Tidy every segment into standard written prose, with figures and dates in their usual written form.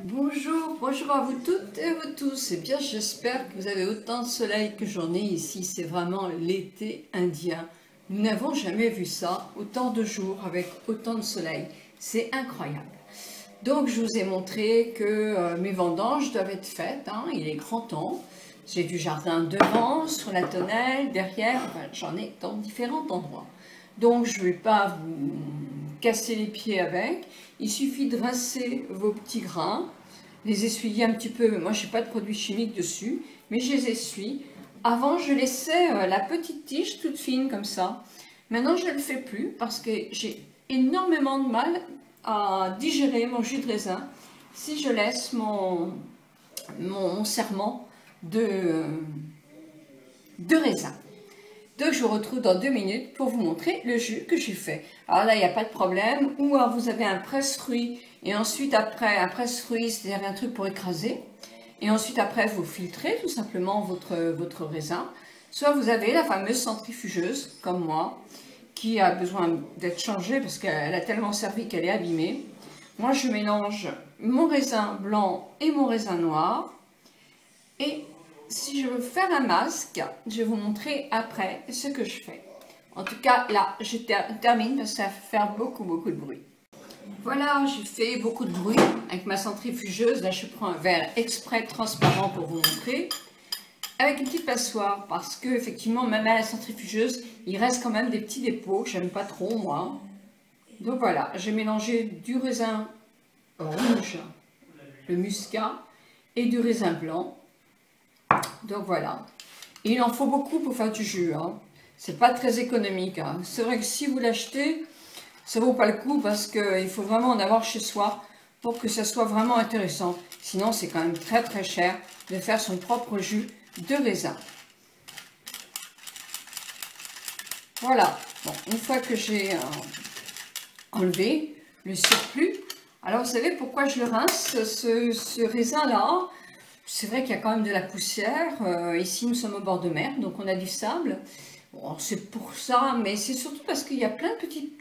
Bonjour, bonjour à vous toutes et vous tous. Eh bien, j'espère que vous avez autant de soleil que j'en ai ici. C'est vraiment l'été indien. Nous n'avons jamais vu ça, autant de jours avec autant de soleil. C'est incroyable. Donc, je vous ai montré que mes vendanges doivent être faites. Il est grand temps. J'ai du jardin devant, sur la tonnelle, derrière. Enfin, j'en ai dans différents endroits. Donc, je ne vais pas vous casser les pieds avec. Il suffit de rincer vos petits grains, les essuyer un petit peu. Moi, je n'ai pas de produits chimiques dessus, mais je les essuie. Avant, je laissais la petite tige toute fine comme ça. Maintenant, je ne le fais plus parce que j'ai énormément de mal à digérer mon jus de raisin si je laisse mon serment de raisin. Donc je vous retrouve dans 2 minutes pour vous montrer le jus que j'ai fait. Alors là, il n'y a pas de problème. Ou alors vous avez un presse-fruits et ensuite après un presse-fruits, c'est-à-dire un truc pour écraser. Et ensuite après vous filtrez tout simplement votre raisin. Soit vous avez la fameuse centrifugeuse, comme moi, qui a besoin d'être changée parce qu'elle a tellement servi qu'elle est abîmée. Moi je mélange mon raisin blanc et mon raisin noir. Et si je veux faire un masque, je vais vous montrer après ce que je fais. En tout cas, là, je termine parce que ça va faire beaucoup de bruit. Voilà, j'ai fait beaucoup de bruit avec ma centrifugeuse. Là, je prends un verre exprès transparent pour vous montrer. Avec une petite passoire, parce que effectivement, même à la centrifugeuse, il reste quand même des petits dépôts que j'aime pas trop, moi. Donc voilà, j'ai mélangé du raisin rouge, le muscat, et du raisin blanc. Donc voilà, et il en faut beaucoup pour faire du jus, c'est pas très économique, C'est vrai que si vous l'achetez, ça vaut pas le coup parce qu'il faut vraiment en avoir chez soi pour que ça soit vraiment intéressant. Sinon c'est quand même très cher de faire son propre jus de raisin. Voilà, bon, une fois que j'ai enlevé le surplus, alors vous savez pourquoi je le rince, ce raisin là. C'est vrai qu'il y a quand même de la poussière. Ici, nous sommes au bord de mer, donc on a du sable. Bon, c'est pour ça, mais c'est surtout parce qu'il y a plein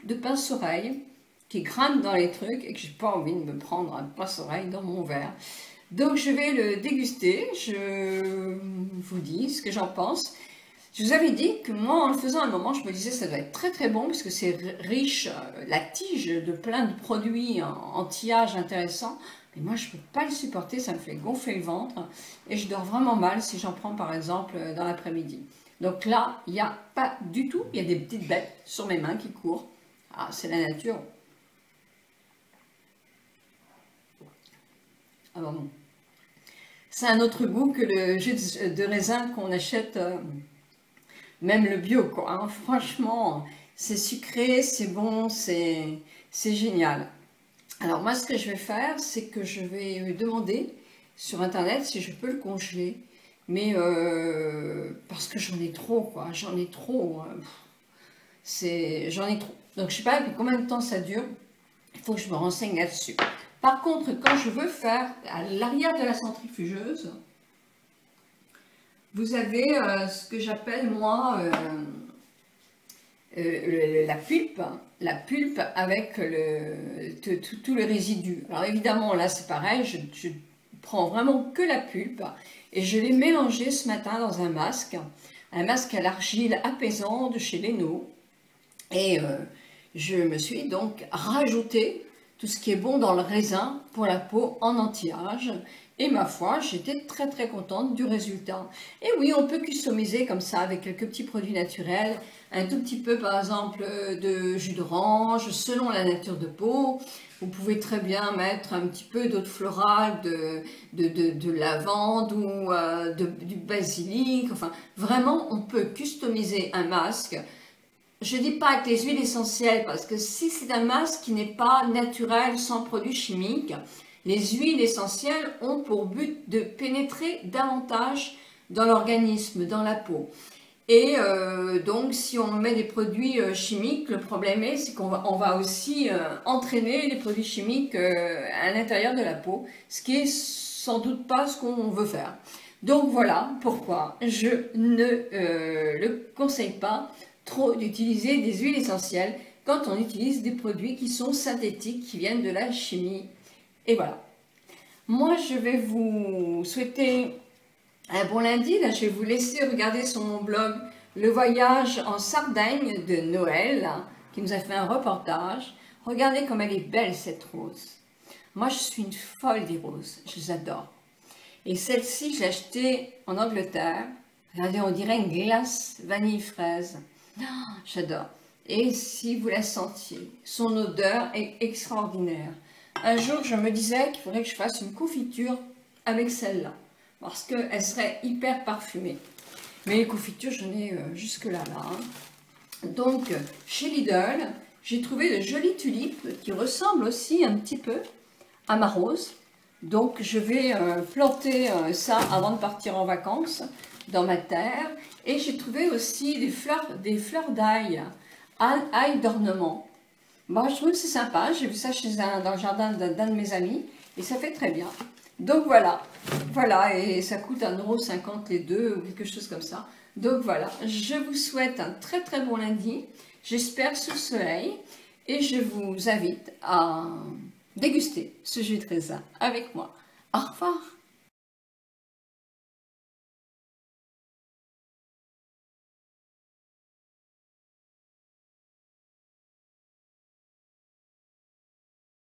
de pince-oreilles qui grimpent dans les trucs et que j'ai pas envie de me prendre un pince-oreille dans mon verre. Donc, je vais le déguster. Je vous dis ce que j'en pense. Je vous avais dit que moi, en le faisant à un moment, je me disais que ça doit être très bon parce que c'est riche, la tige de plein de produits anti-âge intéressants. Mais moi, je ne peux pas le supporter, ça me fait gonfler le ventre et je dors vraiment mal si j'en prends par exemple dans l'après-midi. Donc là, il n'y a pas du tout, il y a des petites bêtes sur mes mains qui courent. Ah, c'est la nature. Ah bon. C'est un autre goût que le jus de raisin qu'on achète, même le bio, quoi. Franchement, c'est sucré, c'est bon, c'est génial. Alors moi, ce que je vais faire, c'est que je vais demander sur internet si je peux le congeler, mais parce que j'en ai trop, quoi, j'en ai trop, j'en ai trop. Donc je sais pas combien de temps ça dure, il faut que je me renseigne là-dessus. Par contre, quand je veux faire à l'arrière de la centrifugeuse, vous avez ce que j'appelle moi la pulpe avec tout le résidu. Alors évidemment là c'est pareil, je prends vraiment que la pulpe et je l'ai mélangé ce matin dans un masque à l'argile apaisant de chez Leno. Et je me suis donc rajouté tout ce qui est bon dans le raisin pour la peau en anti-âge. Et ma foi, j'étais très contente du résultat. Et oui, on peut customiser comme ça avec quelques petits produits naturels, un tout petit peu par exemple de jus d'orange selon la nature de peau. Vous pouvez très bien mettre un petit peu d'eau de florale, de lavande ou du basilic. Enfin, vraiment, on peut customiser un masque. Je ne dis pas avec les huiles essentielles parce que si c'est un masque qui n'est pas naturel, sans produits chimiques, les huiles essentielles ont pour but de pénétrer davantage dans l'organisme, dans la peau. Et donc, si on met des produits chimiques, le problème c'est qu'on va aussi entraîner les produits chimiques à l'intérieur de la peau, ce qui est sans doute pas ce qu'on veut faire. Donc voilà pourquoi je ne le conseille pas trop d'utiliser des huiles essentielles quand on utilise des produits qui sont synthétiques, qui viennent de la chimie. Et voilà. Moi, je vais vous souhaiter un bon lundi. Là, je vais vous laisser regarder sur mon blog le voyage en Sardaigne de Noël, qui nous a fait un reportage. Regardez comme elle est belle, cette rose. Moi, je suis une folle des roses. Je les adore. Et celle-ci, je l'ai achetée en Angleterre. Regardez, on dirait une glace vanille-fraise. Oh, j'adore. Et si vous la sentiez, son odeur est extraordinaire. Un jour, je me disais qu'il faudrait que je fasse une confiture avec celle-là, parce qu'elle serait hyper parfumée. Mais les confitures, j'en ai jusque-là. Donc, chez Lidl, j'ai trouvé de jolies tulipes qui ressemblent aussi un petit peu à ma rose. Donc, je vais planter ça avant de partir en vacances dans ma terre. Et j'ai trouvé aussi des fleurs d'ail, ail d'ornement. Moi, je trouve que c'est sympa. J'ai vu ça dans le jardin d'un de mes amis et ça fait très bien. Donc voilà, et ça coûte 1,50 € les deux ou quelque chose comme ça. Donc voilà, je vous souhaite un très très bon lundi. J'espère sous le soleil et je vous invite à déguster ce jus de raisin avec moi. Au revoir.